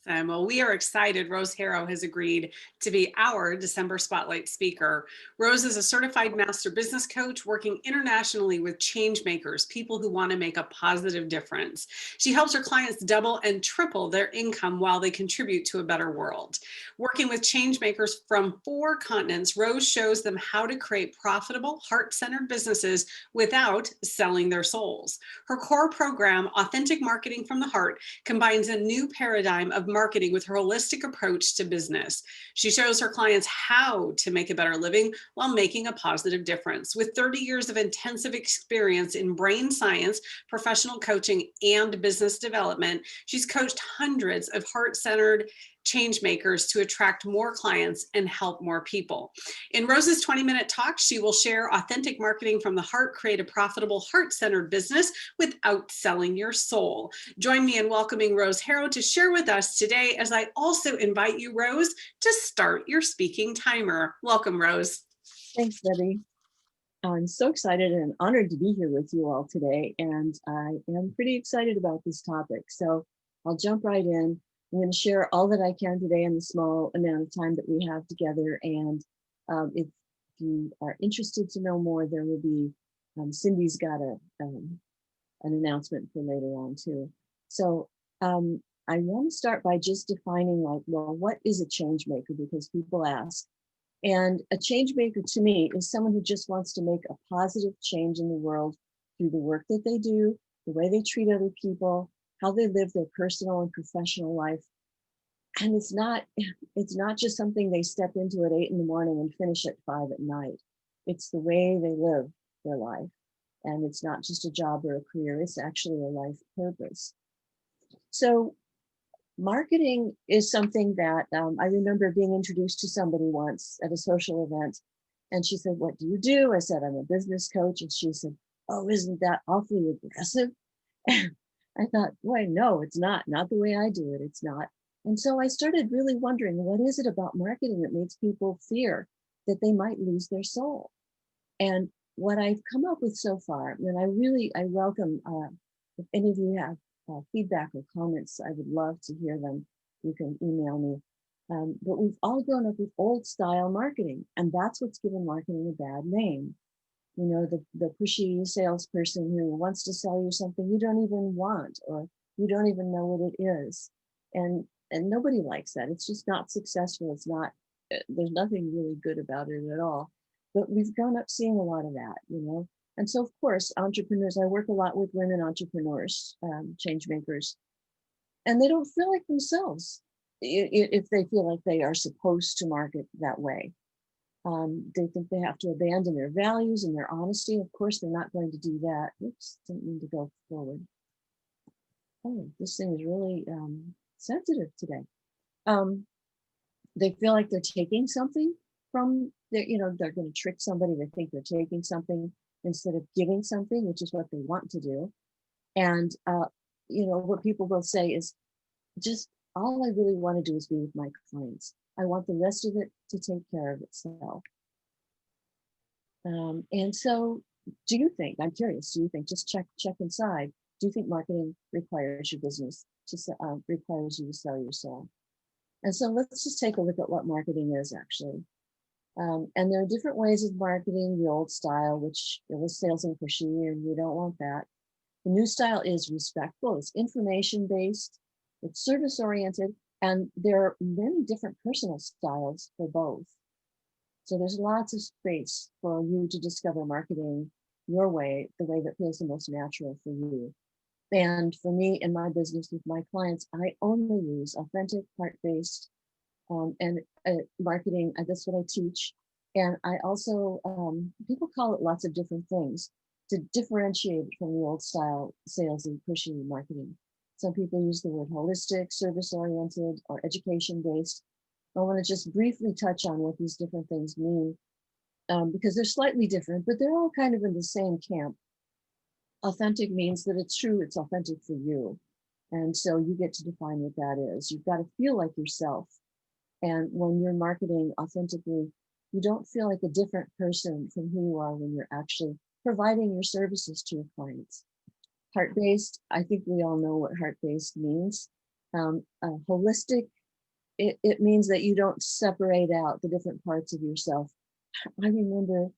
Awesome. Well, we are excited. Rose Harrow has agreed to be our December Spotlight speaker. Rose is a certified master business coach working internationally with ChangeMakers, people who want to make a positive difference. She helps her clients double and triple their income while they contribute to a better world. Working with ChangeMakers from 4 continents, Rose shows them how to create profitable, heart-centered businesses without selling their souls. Her core program, Authentic Marketing from the Heart, combines a new paradigm of marketing with her holistic approach to business. She shows her clients how to make a better living while making a positive difference. With 30 years of intensive experience in brain science, professional coaching, and business development, she's coached hundreds of heart-centered change makers to attract more clients and help more people. In Rose's 20-minute talk, she will share authentic marketing from the heart, create a profitable heart-centered business without selling your soul. Join me in welcoming Rose Harrow to share with us today, as I also invite you, Rose, to start your speaking timer. Welcome, Rose. Thanks, Debbie. I'm so excited and honored to be here with you all today, and I am pretty excited about this topic. So I'll jump right in. I'm going to share all that I can today in the small amount of time that we have together. And if you are interested to know more, there will be, Cindy's got an announcement for later on too. So I want to start by just defining, like, well, what is a change maker? Because people ask. And a change maker to me is someone who just wants to make a positive change in the world through the work that they do, the way they treat other people, how they live their personal and professional life. And it's not just something they step into at 8 in the morning and finish at 5 at night. It's the way they live their life. And it's not just a job or a career, it's actually a life purpose. So marketing is something that I remember being introduced to somebody once at a social event. And she said, "What do you do?" I said, "I'm a business coach." And she said, "Oh, isn't that awfully aggressive?" I thought, "Boy, no, it's not the way I do it. It's not." And so I started really wondering, what is it about marketing that makes people fear that they might lose their soul? And what I've come up with so far, and I welcome, if any of you have feedback or comments, I would love to hear them. You can email me. But we've all grown up with old style marketing, and that's what's given marketing a bad name. You know, the pushy salesperson who wants to sell you something you don't even want, or you don't even know what it is. And nobody likes that. It's just not successful. It's not, there's nothing really good about it at all. But we've grown up seeing a lot of that, you know. And so, of course, entrepreneurs, I work a lot with women entrepreneurs, change makers, and they don't feel like themselves if they feel like they are supposed to market that way. They think they have to abandon their values and their honesty. Of course, they're not going to do that. Oops, didn't mean to go forward. Oh, this thing is really sensitive today. They feel like they're taking something from their, you know, they're going to trick somebody. They think they're taking something instead of giving something, which is what they want to do. And, you know, what people will say is, just all I really want to do is be with my clients. I want the rest of it to take care of itself. And so do you think, I'm curious, do you think, just check inside, do you think marketing requires your business to, requires you to sell your soul? And so let's just take a look at what marketing is actually. And there are different ways of marketing. The old style, which it was sales and pushy, and we don't want that. The new style is respectful, it's information-based, it's service-oriented, and there are many different personal styles for both. So there's lots of space for you to discover marketing your way, the way that feels the most natural for you. And for me, in my business with my clients, I only use authentic, heart-based, and marketing. That's what I teach. And I also, people call it lots of different things to differentiate from the old style sales and pushy marketing. Some people use the word holistic, service-oriented, or education-based. I want to just briefly touch on what these different things mean, because they're slightly different, but they're all kind of in the same camp. Authentic means that it's true, it's authentic for you. And so you get to define what that is. You've got to feel like yourself. And when you're marketing authentically, you don't feel like a different person from who you are when you're actually providing your services to your clients. Heart-based, I think we all know what heart-based means. Holistic, it means that you don't separate out the different parts of yourself. I remember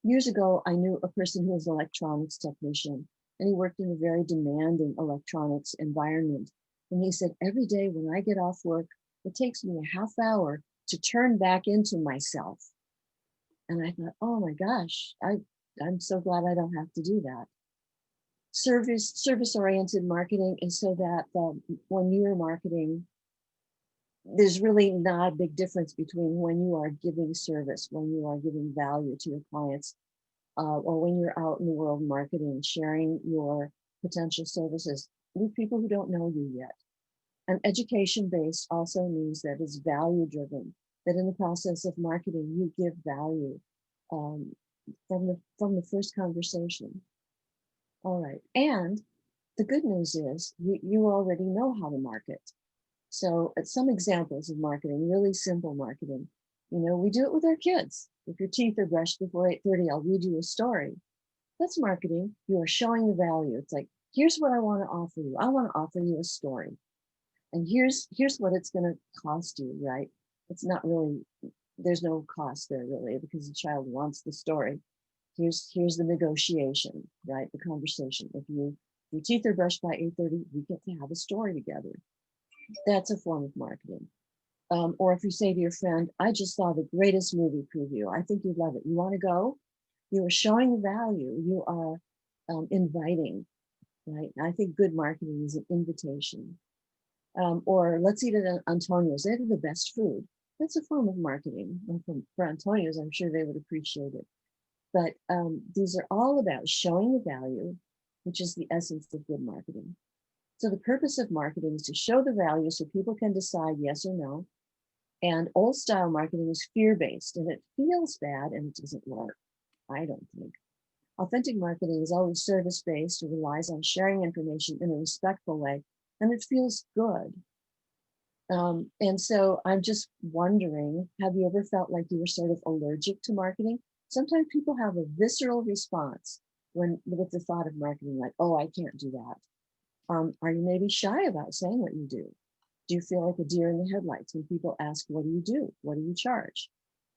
years ago, I knew a person who was an electronics technician, and he worked in a very demanding electronics environment. And he said, every day when I get off work, it takes me a half hour to turn back into myself. And I thought, oh my gosh, I'm so glad I don't have to do that. Service-oriented marketing is so that when you're marketing, there's really not a big difference between when you are giving service, when you are giving value to your clients, or when you're out in the world marketing, sharing your potential services with people who don't know you yet. And education-based also means that it's value-driven, that in the process of marketing, you give value from the first conversation. All right, and the good news is you already know how to market. So some examples of marketing, really simple marketing. You know, we do it with our kids. If your teeth are brushed before 8:30, I'll read you a story. That's marketing. You are showing the value. It's like, here's what I want to offer you. I want to offer you a story. And here's what it's going to cost you, right? It's not really, there's no cost there really because the child wants the story. Here's the negotiation, right? The conversation. If your teeth are brushed by 8:30, we get to have a story together. That's a form of marketing. Or if you say to your friend, I just saw the greatest movie preview. I think you'd love it. You want to go? You are showing value. You are inviting, right? I think good marketing is an invitation. Or let's eat at Antonio's. They have the best food. That's a form of marketing. And for Antonio's, I'm sure they would appreciate it. But these are all about showing the value, which is the essence of good marketing. So the purpose of marketing is to show the value so people can decide yes or no. And old style marketing is fear-based and it feels bad and it doesn't work, I don't think. Authentic marketing is always service-based. It relies on sharing information in a respectful way and it feels good. And so I'm just wondering, have you ever felt like you were sort of allergic to marketing? Sometimes people have a visceral response with the thought of marketing, like, oh, I can't do that. Are you maybe shy about saying what you do? Do you feel like a deer in the headlights when people ask, what do you do? What do you charge?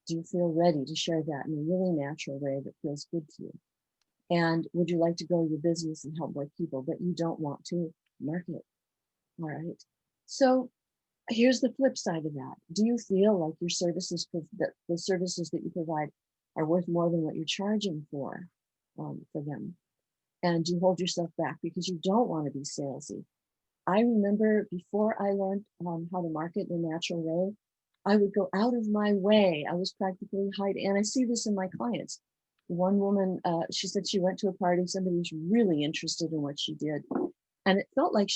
Do you feel ready to share that in a really natural way that feels good to you? And would you like to grow your business and help more people, but you don't want to market? All right. So here's the flip side of that. Do you feel like your services, the services that you provide are worth more than what you're charging for them? And you hold yourself back because you don't want to be salesy. I remember before I learned how to market in a natural way, I would go out of my way. I was practically hiding, and I see this in my clients. One woman, she said she went to a party, somebody was really interested in what she did. And it felt like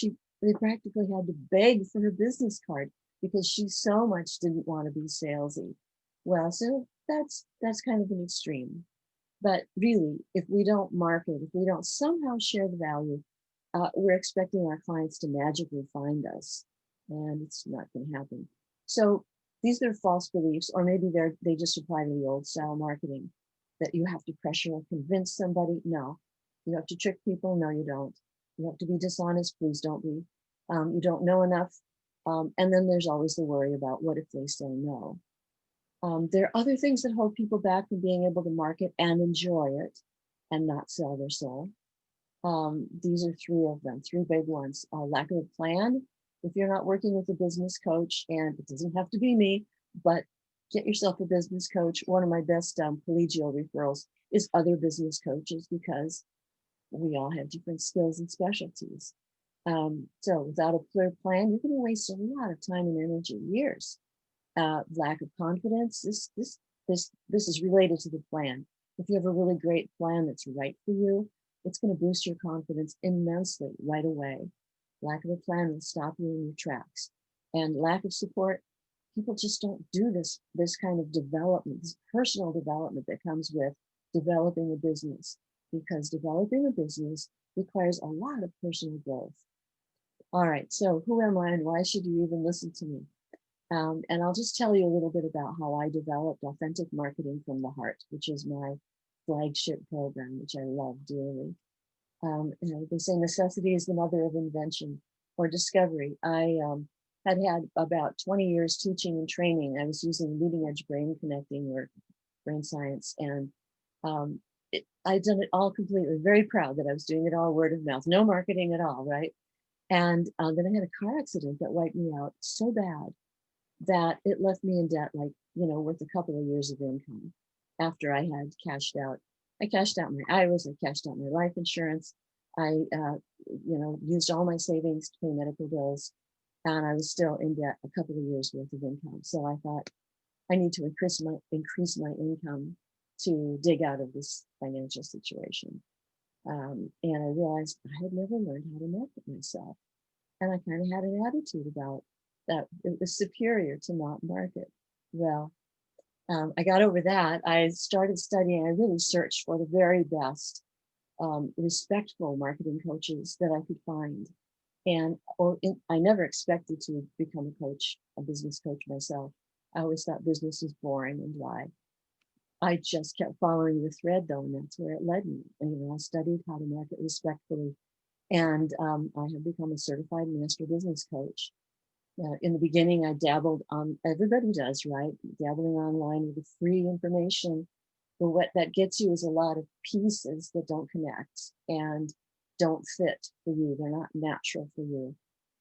they practically had to beg for her business card because she so much didn't want to be salesy. Well, so that's kind of an extreme. But really, if we don't market, if we don't somehow share the value, we're expecting our clients to magically find us, and it's not going to happen. So these are false beliefs, or maybe they just apply to the old style marketing, that you have to pressure or convince somebody. No, you have to trick people. No, you don't. You have to be dishonest. Please don't be. You don't know enough. And then there's always the worry about what if they say no. There are other things that hold people back from being able to market and enjoy it and not sell their soul. These are three of them, three big ones. Lack of a plan. If you're not working with a business coach, and it doesn't have to be me, but get yourself a business coach. One of my best collegial referrals is other business coaches because we all have different skills and specialties. So without a clear plan, you're going to waste a lot of time and energy, years. Lack of confidence. This is related to the plan. If you have a really great plan that's right for you, it's going to boost your confidence immensely right away. Lack of a plan will stop you in your tracks. And lack of support, people just don't do this kind of development, this personal development that comes with developing a business, because developing a business requires a lot of personal growth. All right, so who am I and why should you even listen to me? And I'll just tell you a little bit about how I developed Authentic Marketing from the Heart, which is my flagship program, which I love dearly. They say necessity is the mother of invention. or discovery. I had about 20 years teaching and training. I was using leading edge brain connecting or brain science, and um, I'd done it all completely. Very proud that I was doing it all word of mouth, no marketing at all, right? And then I had a car accident that wiped me out so bad that it left me in debt, like, worth a couple of years of income after I had cashed out. I cashed out my IRAs, I cashed out my life insurance. I, used all my savings to pay medical bills, and I was still in debt a couple of years worth of income. So I thought I need to increase my income to dig out of this financial situation. And I realized I had never learned how to market myself. And I kind of had an attitude about that. It was superior to not market. Well, I got over that. I started studying. I really searched for the very best respectful marketing coaches that I could find. And I never expected to become a coach, a business coach myself. I always thought business was boring and dry. I just kept following the thread though, and that's where it led me. And, I studied how to market respectfully, and I have become a certified master business coach. In the beginning, I dabbled on, everybody does, right? Dabbling online with the free information. But what that gets you is a lot of pieces that don't connect and don't fit for you. They're not natural for you.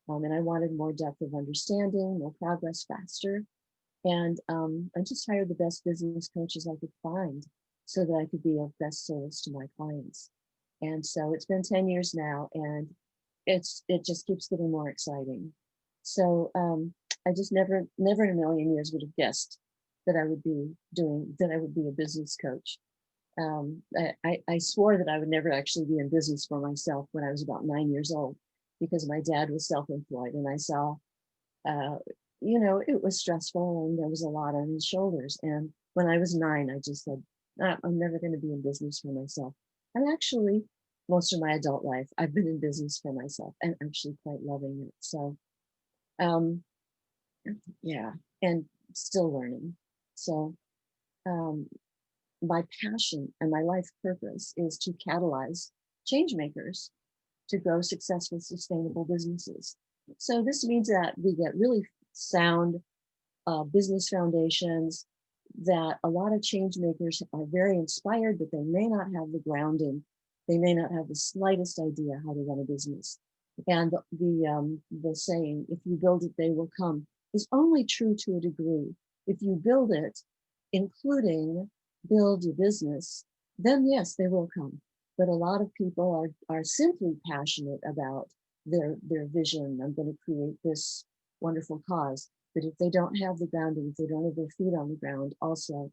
And I wanted more depth of understanding, more progress faster. And I just hired the best business coaches I could find so that I could be of best service to my clients. And so it's been 10 years now, and it just keeps getting more exciting. So I just never in a million years would have guessed that I would be a business coach. I swore that I would never actually be in business for myself when I was about 9 years old, because my dad was self-employed, and I saw, it was stressful and there was a lot on his shoulders. And when I was 9, I just said, I'm never going to be in business for myself. And actually, most of my adult life, I've been in business for myself and actually quite loving it. So, yeah, and still learning. So, my passion and my life purpose is to catalyze change makers to grow successful, sustainable businesses. So this means that we get really sound business foundations, that a lot of change makers are very inspired, but they may not have the grounding. They may not have the slightest idea how to run a business. And the saying, if you build it, they will come, is only true to a degree. If you build it, including build your business, then yes, they will come. But a lot of people are simply passionate about their vision. I'm going to create this wonderful cause. But if they don't have the grounding, if they don't have their feet on the ground, also,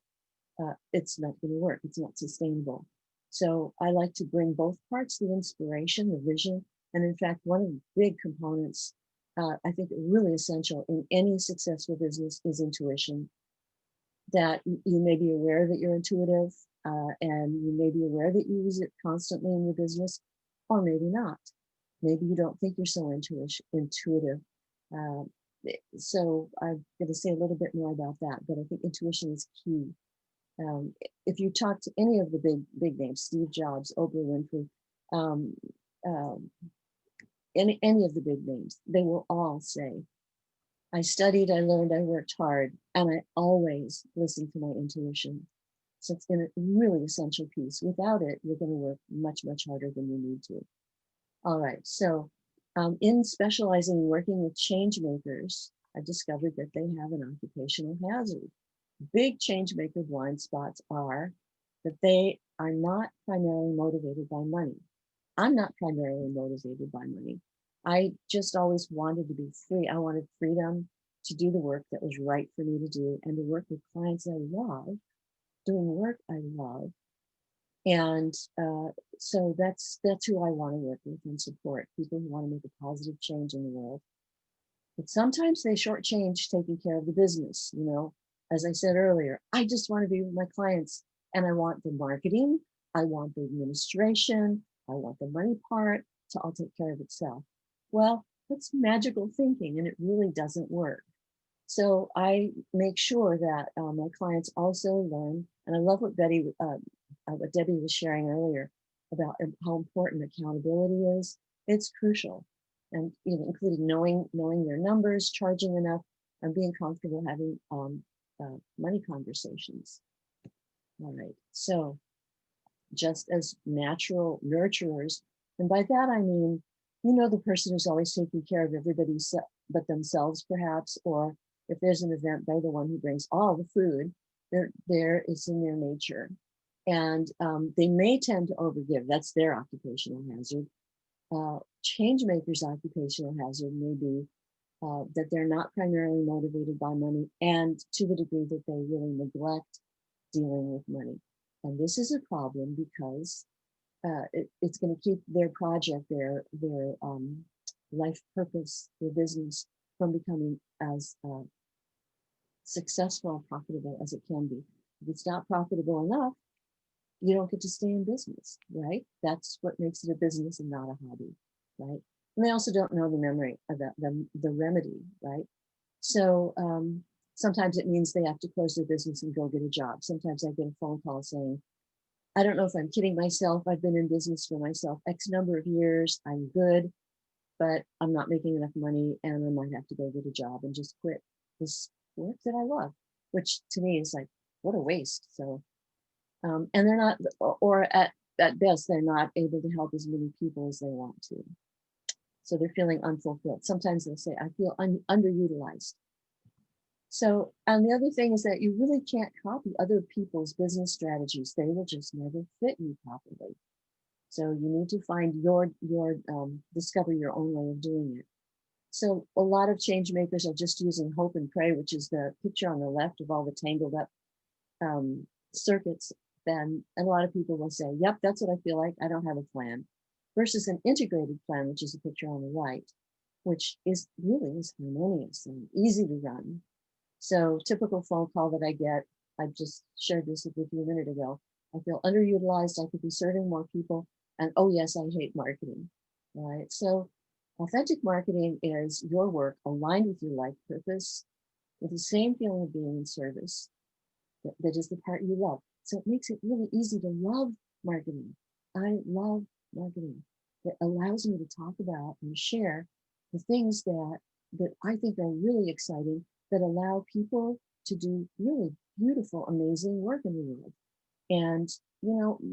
it's not going to work. It's not sustainable. So I like to bring both parts, the inspiration, the vision. And in fact, one of the big components, I think really essential in any successful business, is intuition. That you may be aware that you're intuitive, and you may be aware that you use it constantly in your business, or maybe not. Maybe you don't think you're so intuitive. So I'm going to say a little bit more about that, but I think intuition is key. If you talk to any of the big names, Steve Jobs, Oprah Winfrey, um, um, any of the big names, they will all say, I studied, I learned, I worked hard, and I always listened to my intuition. So it's a really essential piece. Without it, you're going to work much, much harder than you need to. All right, so in specializing in working with change makers, I discovered that they have an occupational hazard. Big change maker blind spots are that they are not primarily motivated by money. I'm not primarily motivated by money. I just always wanted to be free. I wanted freedom to do the work that was right for me to do, and to work with clients I love, doing work I love. And so that's who I want to work with and support, people who want to make a positive change in the world. But sometimes they shortchange taking care of the business. As I said earlier, I just want to be with my clients, and I want the marketing, I want the administration, I want the money part to all take care of itself. Well, that's magical thinking, and it really doesn't work. So I make sure that my clients also learn, and I love what what Debbie was sharing earlier about how important accountability is. It's crucial. and including knowing their numbers, charging enough, and being comfortable having money conversations. All right, so just as natural nurturers, and by that I mean, the person who's always taking care of everybody but themselves, perhaps, or if there's an event, they're the one who brings all the food. There is in their nature, and they may tend to overgive. That's their occupational hazard. Change makers' occupational hazard may be that they're not primarily motivated by money, and to the degree that they really neglect dealing with money. And this is a problem because it's going to keep their project, their life purpose, their business from becoming as successful and profitable as it can be. If it's not profitable enough, you don't get to stay in business, right? That's what makes it a business and not a hobby, right? And they also don't know the memory of the remedy, right? So sometimes it means they have to close their business and go get a job. Sometimes I get a phone call saying, I don't know if I'm kidding myself. I've been in business for myself X number of years. I'm good, but I'm not making enough money and I might have to go get a job and just quit this work that I love, which to me is like, what a waste. So, and they're not, or at best, they're not able to help as many people as they want to. So they're feeling unfulfilled. Sometimes they'll say, I feel underutilized. So, and the other thing is that you really can't copy other people's business strategies. They will just never fit you properly. So you need to find discover your own way of doing it. So a lot of change makers are just using hope and pray, which is the picture on the left of all the tangled up circuits. Then a lot of people will say, yep, that's what I feel like. I don't have a plan. Versus an integrated plan, which is a picture on the right, which is really is harmonious and easy to run. So typical phone call that I get, I just shared this with you a minute ago. I feel underutilized. I could be serving more people. And oh yes, I hate marketing. Right. So authentic marketing is your work aligned with your life purpose, with the same feeling of being in service. That is the part you love. So it makes it really easy to love marketing. I love marketing. It allows me to talk about and share the things that I think are really exciting, that allow people to do really beautiful, amazing work in the world. And,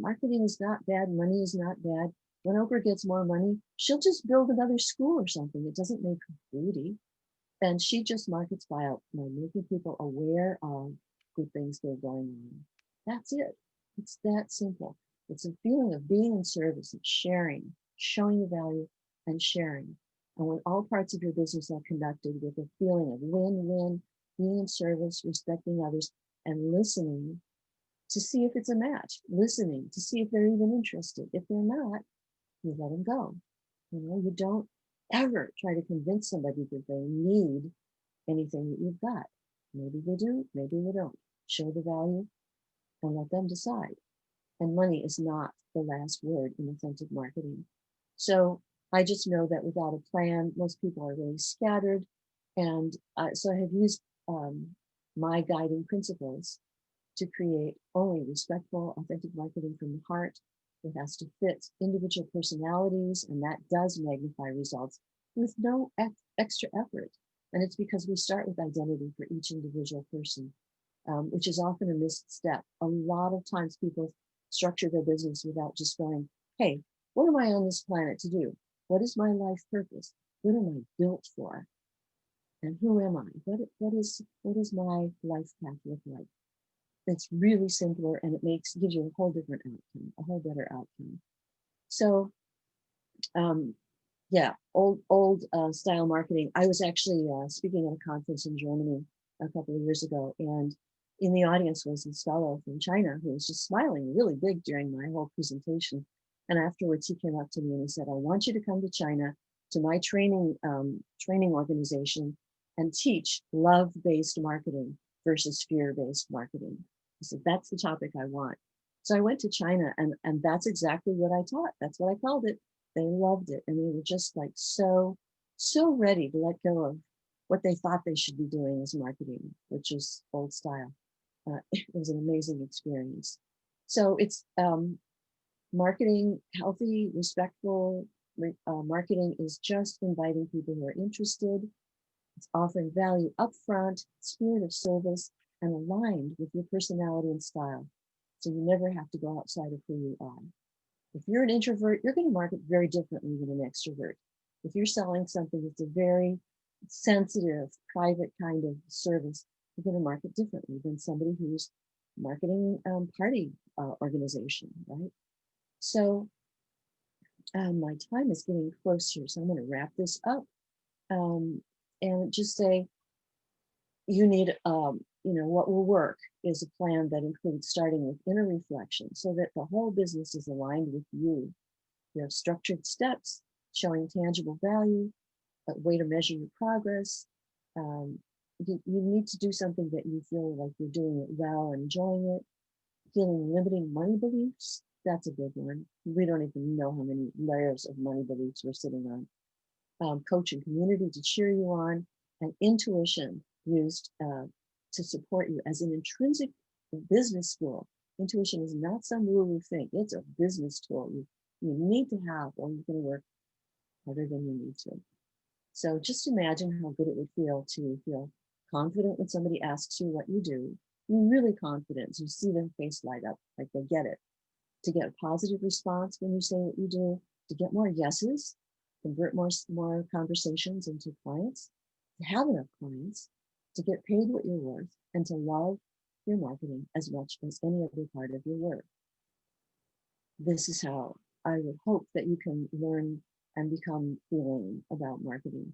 marketing is not bad. Money is not bad. When Oprah gets more money, she'll just build another school or something. It doesn't make her greedy. And she just markets by making people aware of good things that are going on. That's it. It's that simple. It's a feeling of being in service and sharing, showing the value and sharing. And when all parts of your business are conducted with a feeling of win-win, being in service, respecting others, and listening to see if it's a match, listening to see if they're even interested. If they're not, you let them go. You don't ever try to convince somebody that they need anything that you've got. Maybe they do, maybe they don't. Show the value and let them decide. And money is not the last word in authentic marketing. So I just know that without a plan, most people are really scattered. And so I have used my guiding principles to create only respectful, authentic marketing from the heart. It has to fit individual personalities, and that does magnify results with no extra effort. And it's because we start with identity for each individual person, which is often a missed step. A lot of times people structure their business without just going, hey, what am I on this planet to do? What is my life purpose? What am I built for? And who am I? What is my life path look like? It's really simpler, and it gives you a whole different outcome, a whole better outcome. So, yeah, old style marketing. I was actually speaking at a conference in Germany a couple of years ago, and in the audience was this fellow from China who was just smiling really big during my whole presentation. And afterwards, he came up to me and he said, "I want you to come to China to my training organization and teach love-based marketing versus fear-based marketing." He said, "That's the topic I want." So I went to China, and that's exactly what I taught. That's what I called it. They loved it, and they were just like so ready to let go of what they thought they should be doing as marketing, which is old style. It was an amazing experience. So it's marketing, healthy, respectful, Marketing is just inviting people who are interested. It's offering value upfront, spirit of service, and aligned with your personality and style. So you never have to go outside of who you are. If you're an introvert, you're going to market very differently than an extrovert. If you're selling something that's a very sensitive, private kind of service, you're going to market differently than somebody who's marketing party organization, right? So my time is getting close here, so I'm going to wrap this up and just say you need, what will work is a plan that includes starting with inner reflection so that the whole business is aligned with you. You have structured steps showing tangible value, a way to measure your progress. You need to do something that you feel like you're doing it well, enjoying it. Feeling limiting money beliefs, that's a big one. We don't even know how many layers of money beliefs we're sitting on. Coach and community to cheer you on, and intuition used to support you as an intrinsic business tool. Intuition is not some woo-woo thing. It's a business tool you need to have, or you're going to work harder than you need to. So just imagine how good it would feel to feel confident when somebody asks you what you do. You're really confident. You see their face light up, like they get it. To get a positive response when you say what you do, to get more yeses, convert more conversations into clients, to have enough clients, to get paid what you're worth, and to love your marketing as much as any other part of your work. This is how I would hope that you can learn and become feeling about marketing.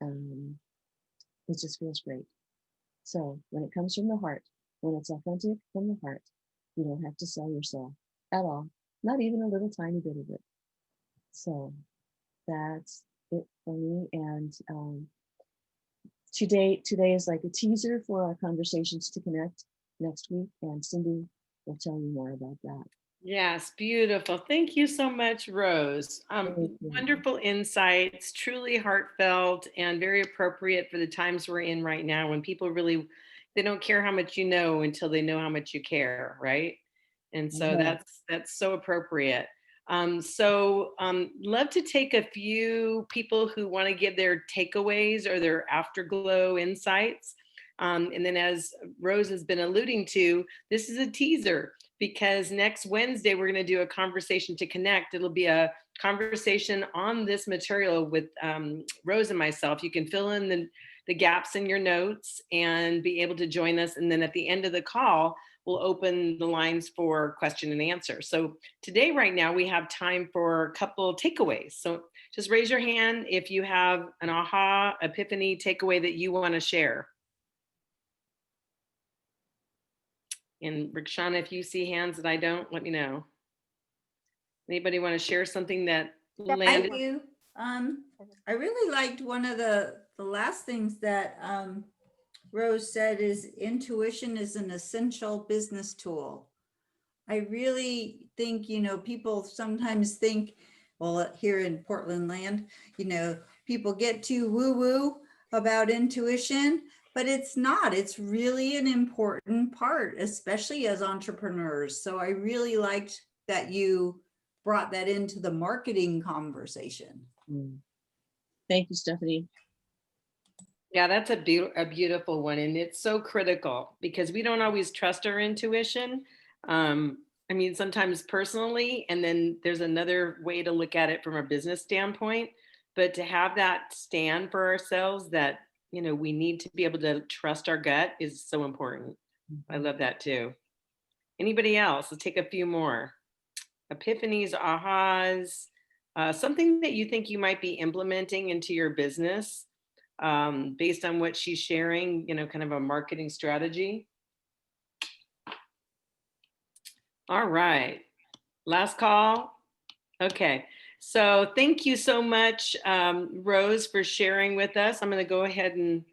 It just feels great. So when it comes from the heart, when it's authentic from the heart, you don't have to sell yourself at all, not even a little tiny bit of it. So that's it for me. And today is like a teaser for our conversations to connect next week, and Cindy will tell you more about that. Yes, beautiful. Thank you so much, Rose. Wonderful insights, truly heartfelt and very appropriate for the times we're in right now, when people really, they don't care how much you know until they know how much you care, right? And so that's so appropriate. Love to take a few people who want to give their takeaways or their afterglow insights. And then, as Rose has been alluding to, this is a teaser, because next Wednesday we're going to do a conversation to connect. It'll be a conversation on this material with Rose and myself. You can fill in the gaps in your notes and be able to join us. And then at the end of the call, we'll open the lines for question and answer. So today, right now, we have time for a couple takeaways. So just raise your hand if you have an aha, epiphany takeaway that you want to share. And Rikshana, if you see hands that I don't, let me know. Anybody want to share something that landed? I do. I really liked one of the last things that Rose said, is intuition is an essential business tool. I really think, people sometimes think, well, here in Portland land, people get too woo-woo about intuition, but it's not. It's really an important part, especially as entrepreneurs. So I really liked that you brought that into the marketing conversation. Thank you, Stephanie. Yeah, that's a beautiful one. And it's so critical, because we don't always trust our intuition. I mean, sometimes personally, and then there's another way to look at it from a business standpoint. But to have that stand for ourselves, that, we need to be able to trust our gut, is so important. I love that too. Anybody else? Let's take a few more. Epiphanies, ahas, something that you think you might be implementing into your business based on what she's sharing, kind of a marketing strategy. All right, last call. Okay, so thank you so much, Rose, for sharing with us. I'm going to go ahead and